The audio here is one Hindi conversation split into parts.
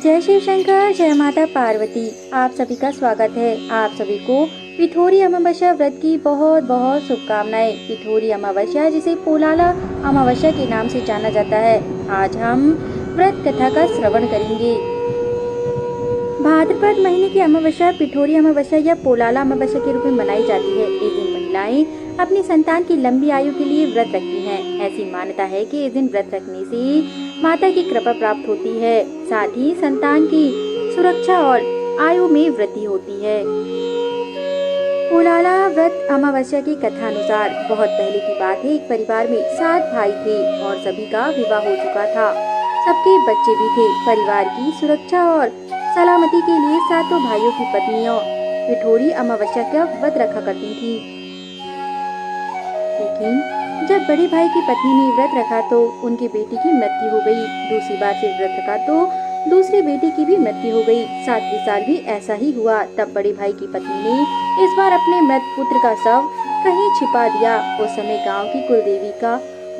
जय शिव शंकर, जय माता पार्वती। आप सभी का स्वागत है। आप सभी को पिठोरी अमावस्या व्रत की बहुत बहुत शुभकामनाएं। पिठोरी अमावस्या, जिसे पोलाला अमावस्या के नाम से जाना जाता है, आज हम व्रत कथा का श्रवण करेंगे। भाद्रपद महीने की अमावस्या पिठोरी अमावस्या या पोलाला अमावस्या के रूप में मनाई जाती है। इस दिन महिलाएं अपनी संतान की लंबी आयु के लिए व्रत रखती हैं। ऐसी मान्यता है कि इस दिन व्रत रखने से माता की कृपा प्राप्त होती है, साथ ही संतान की सुरक्षा और आयु में वृद्धि होती है। पोलाला व्रत अमावस्या की कथा अनुसार बहुत पहले की बात है। एक परिवार में 7 भाई थे और सभी का विवाह हो चुका था। सबके बच्चे भी थे। परिवार की सुरक्षा और सलामती के लिए सातों भाइयों की पत्नियों पिठोरी अमावस्या का व्रत रखा करती थी। लेकिन जब बड़े भाई की पत्नी ने व्रत रखा तो उनके बेटे की मृत्यु हो गई। दूसरी बार फिर व्रत रखा तो दूसरे बेटे की भी मृत्यु हो गई। 7वें साल भी ऐसा ही हुआ। तब बड़े भाई की पत्नी ने इस बार अपने मृत पुत्र का शव कहीं छिपा दिया। उस समय गांव की कुलदेवी का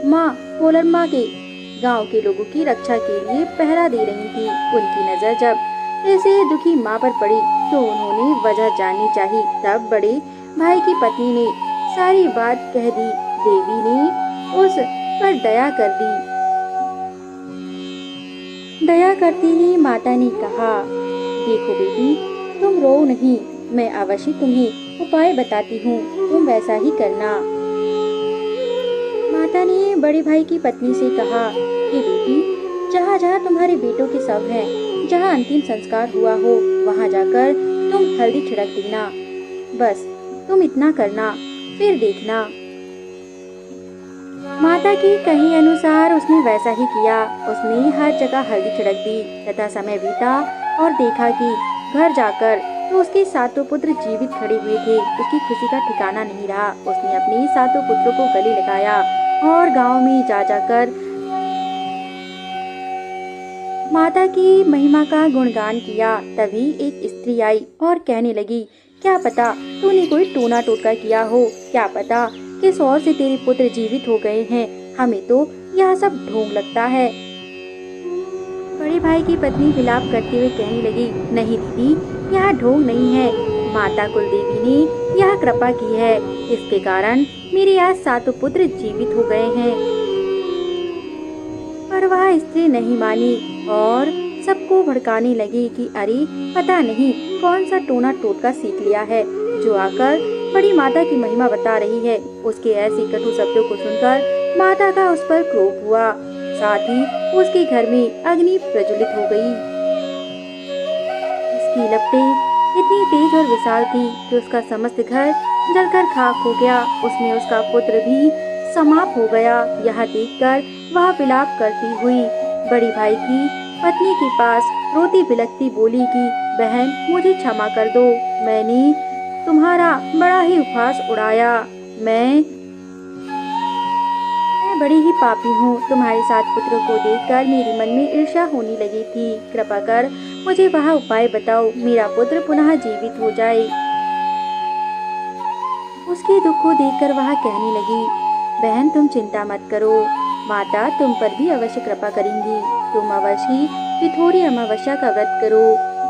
माँ पोलरमा के गांव के लोगों की रक्षा के लिए पहरा दे रही थी। उनकी नजर जब ऐसे दुखी माँ पर पड़ी तो उन्होंने वजह जाननी चाहिए। तब बड़े भाई की पत्नी ने सारी बात कह दी। देवी ने उस पर दया कर दी। दया करती ही माता ने कहा, देखो बेटी, तुम रो नहीं, मैं अवश्य तुम्हें उपाय बताती हूँ, तुम वैसा ही करना। माता ने बड़े भाई की पत्नी से कहा कि बेटी, जहाँ जहाँ तुम्हारे बेटों के शव हैं, जहाँ अंतिम संस्कार हुआ हो, वहाँ जाकर तुम हल्दी छिड़क देना। बस तुम इतना करना, फिर देखना। माता की कही अनुसार उसने वैसा ही किया। उसने हर जगह हल्दी छिड़क दी तथा समय बीता और देखा कि घर जाकर तो उसके सातों पुत्र जीवित खड़े हुए थे। उसकी खुशी का ठिकाना नहीं रहा। उसने अपने सातों पुत्रों को गले लगाया और गांव में जा जाकर माता की महिमा का गुणगान किया। तभी एक स्त्री आई और कहने लगी, क्या पता तूने कोई टोना टोटका किया हो, क्या पता किस ओर से तेरे पुत्र जीवित हो गए हैं, हमें तो यह सब ढोंग लगता है। बड़े भाई की पत्नी विलाप करते हुए कहने लगी, नहीं दीदी, यह ढोंग नहीं है, माता कुलदेवी ने यह कृपा की है, इसके कारण मेरे आज सातों पुत्र जीवित हो गए हैं। पर वह स्त्री नहीं मानी और सबको भड़काने लगी कि अरे पता नहीं कौन सा टोना टोटका सीख लिया है, जो आकर बड़ी माता की महिमा बता रही है। उसके ऐसे कटु शब्दों को सुनकर माता का उस पर क्रोध हुआ। साथ ही उसके घर में अग्नि प्रज्वलित हो गई। इसकी लपटें इतनी तेज और विशाल थी कि उसका समस्त घर जलकर खाक हो गया। उसमें उसका पुत्र भी समाप्त हो गया। यह देखकर वह विलाप करती हुई बड़ी भाई की पत्नी के पास रोती बिलखती बोली कि बहन, मुझे क्षमा कर दो, मैंने तुम्हारा बड़ा ही उपहास उड़ाया। मैं बड़ी ही पापी हूँ। तुम्हारे 7 पुत्रों को देखकर मेरे मन में ईर्ष्या होने लगी थी। कृपा कर मुझे वह उपाय बताओ, मेरा पुत्र पुनः जीवित हो जाए। उसके दुख को देखकर वह कहने लगी, बहन तुम चिंता मत करो, माता तुम पर भी अवश्य कृपा करेंगी। तुम अवश्य पिठोरी अमावस्या का व्रत करो।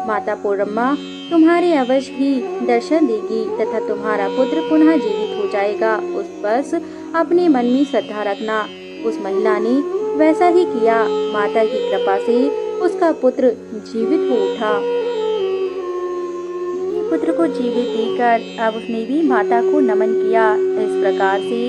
माता पोलम्मा तुम्हारे अवश्य ही दर्शन देगी तथा तुम्हारा पुत्र पुनः जीवित हो जाएगा। उस बस अपने मन में श्रद्धा रखना। उस महिला ने वैसा ही किया। माता की कृपा से उसका पुत्र जीवित हो उठा। पुत्र को जीवित देखकर अब उसने भी माता को नमन किया। इस प्रकार से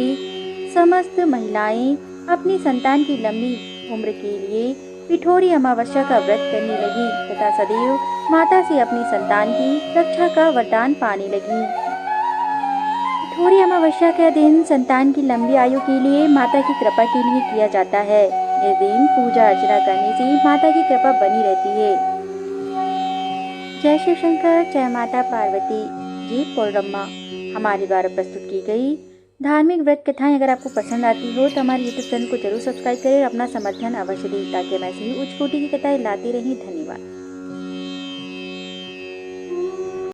समस्त महिलाएं अपनी संतान की लंबी उम्र के लिए पिठोरी अमावस्या का व्रत करने लगी तथा सदैव माता से अपनी संतान की रक्षा का वरदान पाने लगी। पिठोरी अमावस्या का दिन संतान की लंबी आयु के लिए माता की कृपा के लिए किया जाता है। इस दिन पूजा अर्चना करने से माता की कृपा बनी रहती है। जय शिव शंकर, जय माता पार्वती। जी पोलम्मा हमारे द्वारा प्रस्तुत की गई धार्मिक व्रत कथाएं अगर आपको पसंद आती हो तो हमारे YouTube चैनल को जरूर सब्सक्राइब करें और अपना समर्थन अवश्य दें ताकि हम ऐसी ही उच्च कोटि की कथाएं लाते रहें। धन्यवाद।